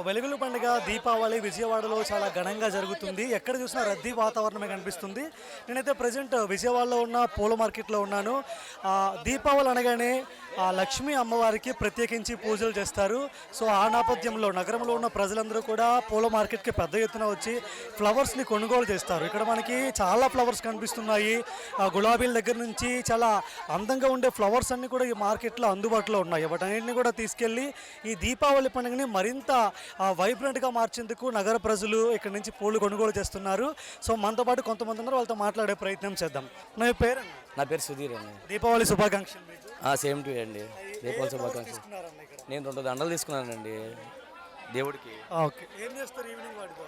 వెలుగుల పండుగ దీపావళి విజయవాడలో చాలా ఘనంగా జరుగుతుంది. ఎక్కడ చూసినా రద్దీ వాతావరణమే కనిపిస్తుంది. నేనైతే ప్రజెంట్ విజయవాడలో ఉన్న పూల మార్కెట్లో ఉన్నాను. దీపావళి అనగానే లక్ష్మీ అమ్మవారికి ప్రత్యేకించి పూజలు చేస్తారు. సో ఆ నేపథ్యంలో నగరంలో ఉన్న ప్రజలందరూ కూడా పూల మార్కెట్కి పెద్ద ఎత్తున వచ్చి ఫ్లవర్స్ని కొనుగోలు చేస్తారు. ఇక్కడ మనకి చాలా ఫ్లవర్స్ కనిపిస్తున్నాయి. గులాబీల దగ్గర నుంచి చాలా అందంగా ఉండే ఫ్లవర్స్ అన్నీ కూడా ఈ మార్కెట్లో అందుబాటులో ఉన్నాయి. వాటన్నింటినీ కూడా తీసుకెళ్ళి ఈ దీపావళి పండుగని మరింత వైబ్రెంట్గా మార్చేందుకు నగర ప్రజలు ఇక్కడ నుంచి పూలు కొనుగోలు చేస్తున్నారు. సో మనతో పాటు కొంతమంది ఉన్నారు, వాళ్ళతో మాట్లాడే ప్రయత్నం చేద్దాం. నా పేరు సుధీర్ అండి. దీపావళి శుభాకాంక్షలు. సేమ్ టు అండి. దీపావళి శుభాకాంక్షలు. నేను 2 దండలు తీసుకున్నానండి దేవుడికి. ఓకే, ఏం చేస్తారు ఈవినింగ్ వాటితో?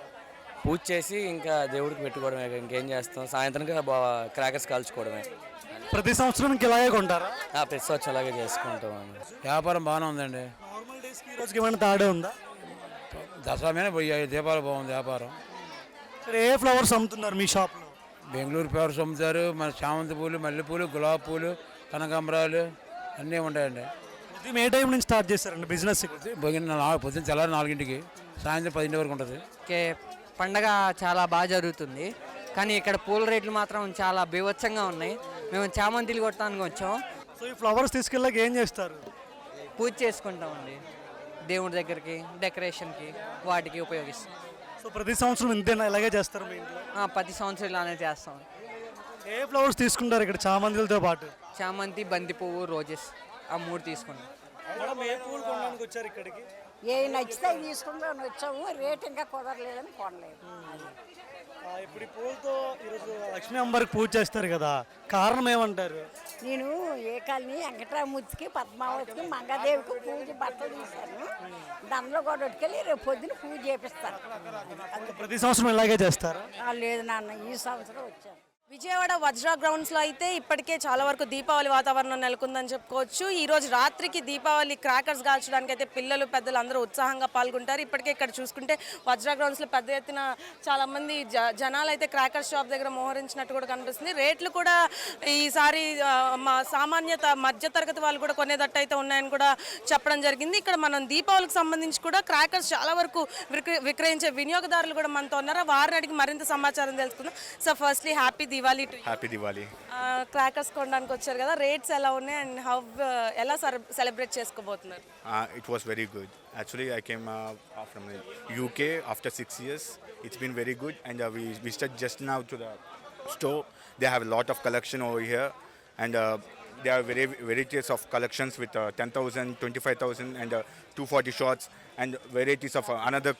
పూజ చేసి ఇంకా దేవుడికి పెట్టుకోవడమే, ఇంకేం చేస్తాం. సాయంత్రంగా క్రాకర్స్ కాల్చుకోవడమే. ప్రతి సంవత్సరం ఇలాగే కొంటారా? ప్రతి సంవత్సరం అలాగే చేసుకుంటాం అండి. వ్యాపారం బాగానే ఉందండి. నార్మల్ డేస్కి ఈ రోజుకి ఏమైనా తేడా ఉందా? దసరా మీద పోయాయి, దీపావళి బాగుంది వ్యాపారం. సరే, ఏ ఫ్లవర్స్ అమ్ముతున్నారు మీ షాప్లో? బెంగళూరు ఫ్లవర్స్ అమ్ముతారు, మన చామంతి పూలు, మల్లెపూలు, గులాబీ పూలు, కనకాంబరాలు అన్నీ ఉంటాయండి. ఉదయం ఏ టైం నుంచి స్టార్ట్ చేస్తారండి బిజినెస్? పొద్దున్న తెల్లారి 4 సాయంత్రం 10 వరకు ఉంటుంది. పండగ చాలా బాగా జరుగుతుంది, కానీ ఇక్కడ పూల రేట్లు మాత్రం చాలా బీభత్సంగా ఉన్నాయి. మేము చామంతిలు కొట్టడానికి వచ్చాం. సో ఈ ఫ్లవర్స్ తీసుకెళ్ళాక ఏం చేస్తారు? పూజ చేసుకుంటామండి, దేవుడి దగ్గరికి, డెకరేషన్కి, వాటికి ఉపయోగిస్తాం. సో ప్రతి సంవత్సరం ఇంతేనా, ఇలాగే చేస్తారు మీ ఇంట్లో? ప్రతి సంవత్సరం ఇలానే చేస్తాం. ఏ ఫ్లవర్స్ తీసుకుంటారు ఇక్కడ చామంతులతో పాటు? చామంతి, బంతి పువ్వు, రోజెస్, ఆ 3 తీసుకుంటాం. మేడం, ఏ పూలు కొనడానికి వచ్చారు ఇక్కడికి? ఏ నచ్చితే తీసుకుందాం వచ్చాము, రేట్ ఇంకా కుదరలేదని కొనలేదు. ఇప్పుడు ఈ పూలతో ఈరోజు లక్ష్మీ అమ్మవారికి పూజ చేస్తారు కదా, కారణం ఏమంటారు? నేను ఏ కాలనీ వెంకటరామూర్తికి, పద్మావతికి, మంగాదేవికి పూజ బట్టలు తీశాను. దానిలో కూడా ఉట్టుకెళ్ళి రేపు పొద్దున పూజ చేపిస్తాను. ప్రతి సంవత్సరం ఇలాగే చేస్తారా? లేదు నాన్న, ఈ సంవత్సరం వచ్చాను. విజయవాడ వజ్రా గ్రౌండ్స్లో అయితే ఇప్పటికే చాలా వరకు దీపావళి వాతావరణం నెలకొందని చెప్పుకోవచ్చు. ఈరోజు రాత్రికి దీపావళి క్రాకర్స్ కాల్చడానికి అయితే పిల్లలు, పెద్దలు అందరూ ఉత్సాహంగా పాల్గొంటారు. ఇప్పటికే ఇక్కడ చూసుకుంటే వజ్రా గ్రౌండ్స్లో పెద్ద ఎత్తున చాలామంది జనాలు అయితే క్రాకర్స్ షాప్ దగ్గర మోహరించినట్టు కూడా కనిపిస్తుంది. రేట్లు కూడా ఈసారి సామాన్యత మధ్యతరగతి వాళ్ళు కూడా కొనేటట్టు అయితే ఉన్నాయని కూడా చెప్పడం జరిగింది. ఇక్కడ మనం దీపావళికి సంబంధించి కూడా క్రాకర్స్ చాలా వరకు విక్రయించే వినియోగదారులు కూడా మనతో ఉన్నారు. వారిని అడిగి మరింత సమాచారం తెలుసుకుందాం. So firstly happy Diwali to you. Happy Diwali. Crackers కొనడానికి వచ్చారు కదా, రేట్స్ ఎలా ఉన్నాయి అండ్ హౌ ఎలా celebrate చేసుకోబోతున్నారు? It was very good. Actually, I came from the UK after 6 years. It's been very good, and we visited just now to the store. They have a lot of collection over here, and there are varieties of collections with 10,000, 25,000, and 240 shots, and varieties of another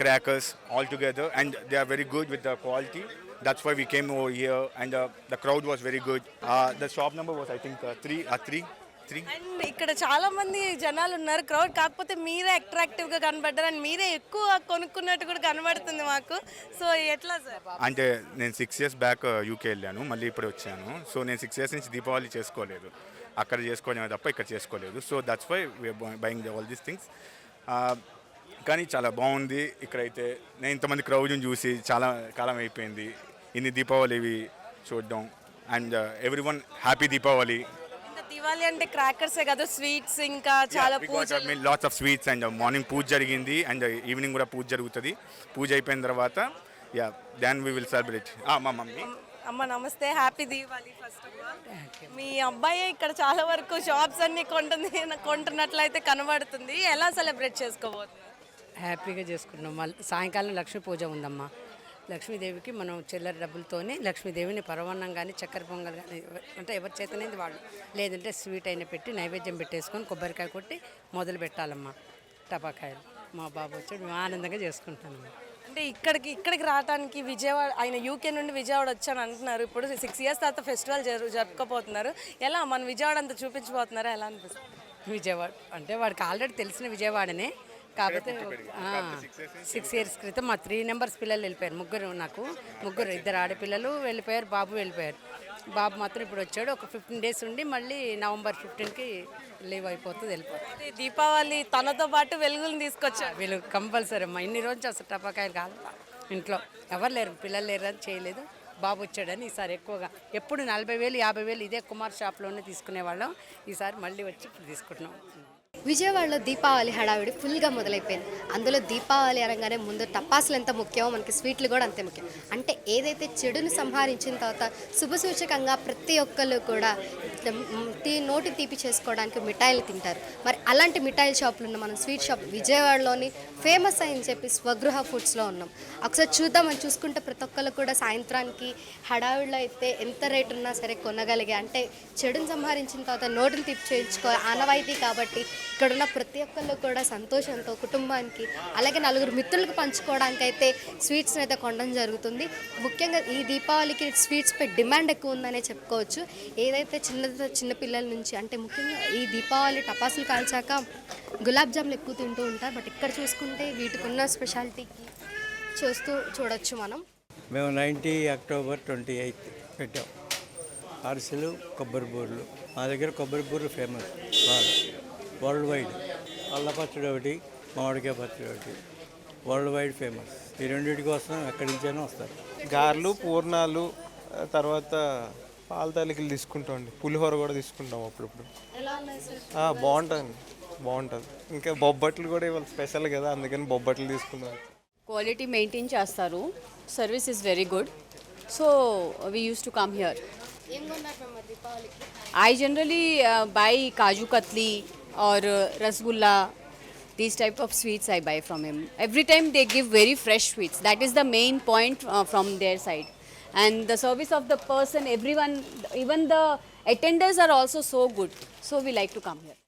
crackers all together, and they are very good with the quality. That's why we came over here, and the crowd was very good. The shop number was, I think, 3. And ఇక్కడ చాలా మంది జనాలు ఉన్నారు, crowd. కాకపోతే మీరే అట్రాక్టివ్గా కనబడ్డారు and మీరే ఎక్కువ కొనుక్కున్నట్టు కూడా కనబడుతుంది మాకు. సో ఎట్లా సార్? అంటే నేను 6 years బ్యాక్ యూకే వెళ్ళాను, మళ్ళీ ఇప్పుడు వచ్చాను. సో నేను 6 years నుంచి దీపావళి చేసుకోలేదు. అక్కడ చేసుకోవడమే తప్ప ఇక్కడ చేసుకోలేదు. So that's why we are buying all these things. కానీ చాలా బాగుంది ఇక్కడైతే. నేను ఇంతమంది క్రౌడ్ని చూసి చాలా కాలం అయిపోయింది ఇన్ని దీపావళి చూడడం. And everyone happy Deepavali. Diwali అంటే క్రాకర్సే కదా, స్వీట్స్ ఇంకా చాలా puja, lots of sweets. And morning puja జరిగింది, అండ్ ఈవినింగ్ కూడా పూజ జరుగుతుంది. పూజ అయిపోయిన తర్వాత దెన్ వీ విల్ సెలబ్రేట్. మా మమ్మీ. అమ్మ నమస్తే, happy Diwali. First of all మీ అబ్బాయి ఇక్కడ చాలా వరకు షాప్స్ అన్ని కొంటున్నట్లయితే కనబడుతుంది. ఎలా సెలబ్రేట్ చేసుకోబోతున్నారు? హ్యాపీగా చేసుకున్నాం. మళ్ళీ సాయంకాలం లక్ష్మీ పూజ ఉందమ్మా. లక్ష్మీదేవికి మనం చిల్లర డబ్బులతోనే లక్ష్మీదేవిని పరమాన్నం కానీ, చక్కెర పొంగల్ కానీ, అంటే ఎవరి చేతనేది వాళ్ళు, లేదంటే స్వీట్ అయినా పెట్టి నైవేద్యం పెట్టేసుకొని కొబ్బరికాయ కొట్టి మొదలు పెట్టాలమ్మా టపాకాయలు. మా బాబు వచ్చి మేము ఆనందంగా చేసుకుంటానమ్మా. అంటే ఇక్కడికి రావడానికి విజయవాడ, ఆయన యూకే నుండి విజయవాడ వచ్చాను అంటున్నారు. ఇప్పుడు 6 years తర్వాత ఫెస్టివల్ జరుపుకోబోతున్నారు. ఎలా మన విజయవాడ అంతా చూపించబోతున్నారా? ఎలా అనిపిస్తుంది? విజయవాడ అంటే వాడికి ఆల్రెడీ తెలిసిన విజయవాడనే, కాకపోతే 6 years క్రితం మా 3 members పిల్లలు వెళ్ళిపోయారు. నాకు ముగ్గురు, 2 ఆడపిల్లలు వెళ్ళిపోయారు, బాబు వెళ్ళిపోయారు. బాబు మాత్రం ఇప్పుడు వచ్చాడు. ఒక 15 days ఉండి మళ్ళీ November 15కి లీవ్ అయిపోతుంది, వెళ్ళిపోతుంది. దీపావళి తనతో పాటు వెలుగులను తీసుకొచ్చారు. వెలుగు కంపల్సరీ అమ్మా. ఇన్ని రోజులు అసలు టపాకాయలు కాదు, ఇంట్లో ఎవరు లేరు, పిల్లలు లేరు అని చేయలేదు. బాబు వచ్చాడని ఈసారి ఎక్కువగా, ఎప్పుడు 40,000 50,000 ఇదే కుమార్ షాప్లోనే తీసుకునేవాళ్ళం. ఈసారి మళ్ళీ వచ్చి ఇప్పుడు తీసుకుంటున్నాం. విజయవాడలో దీపావళి హడావిడి ఫుల్గా మొదలైపోయింది. అందులో దీపావళి అనగానే ముందు టపాసులు ఎంత ముఖ్యమో మనకి స్వీట్లు కూడా అంతే ముఖ్యం. అంటే ఏదైతే చెడుని సంహరించిన తర్వాత శుభసూచకంగా ప్రతి ఒక్కళ్ళు కూడా నోటి తీపి చేసుకోవడానికి మిఠాయిలు తింటారు. మరి అలాంటి మిఠాయిల షాపులు ఉన్న మనం స్వీట్ షాప్ విజయవాడలోని ఫేమస్ అని చెప్పి స్వగృహ ఫుడ్స్లో ఉన్నాం. ఒకసారి చూద్దామని చూసుకుంటే ప్రతి ఒక్కళ్ళు కూడా సాయంత్రానికి హడావిడిలో అయితే ఎంత రేటు ఉన్నా సరే కొనగలిగే, అంటే చెడుని సంహరించిన తర్వాత నోటిని తీపి చేయించుకో ఆనవాయితీ కాబట్టి ఇక్కడున్న ప్రతి ఒక్కళ్ళు కూడా సంతోషంతో కుటుంబానికి అలాగే నలుగురు మిత్రులకు పంచుకోవడానికి అయితే స్వీట్స్ని అయితే కొనడం జరుగుతుంది. ముఖ్యంగా ఈ దీపావళికి స్వీట్స్పై డిమాండ్ ఎక్కువ ఉందనే చెప్పుకోవచ్చు. ఏదైతే చిన్న పిల్లల నుంచి అంటే ముఖ్యంగా ఈ దీపావళి టపాసులు కాల్చాక గులాబ్ జాములు ఎక్కువ తింటూ ఉంటారు. బట్ ఇక్కడ చూసుకుంటే వీటికి ఉన్న స్పెషాలిటీకి చూడొచ్చు మనం. మేము 90 అక్టోబర్ 28 పెట్టాం. అరిసెలు, కొబ్బరి బూరెలు. మా దగ్గర కొబ్బరి బూరెలు ఫేమస్ బాగా వరల్డ్ వైడ్. అల్ల పచ్చడి ఒకటి, మామిడికాయ పచ్చడి ఒకటి వరల్డ్ వైడ్ ఫేమస్. ఈ రెండింటి కోసం ఎక్కడి నుంచైనా వస్తారు. గారెలు, పూర్ణాలు, తర్వాత పాల తాలికలు తీసుకుంటామండి. పులిహోర కూడా తీసుకుంటాం అప్పుడప్పుడు. బాగుంటుంది. ఇంకా బొబ్బట్లు కూడా ఇవాళ స్పెషల్ కదా, అందుకని బొబ్బట్లు తీసుకున్నాం. క్వాలిటీ మెయింటైన్ చేస్తారు. Service is very good. So we use to come here. I generally buy Kaju Katli or Rasgulla. These type of sweets I buy from him. Every time they give very fresh sweets. That is the main point from their side. And the service of the person, everyone, even the attenders are also so good. So we like to come here.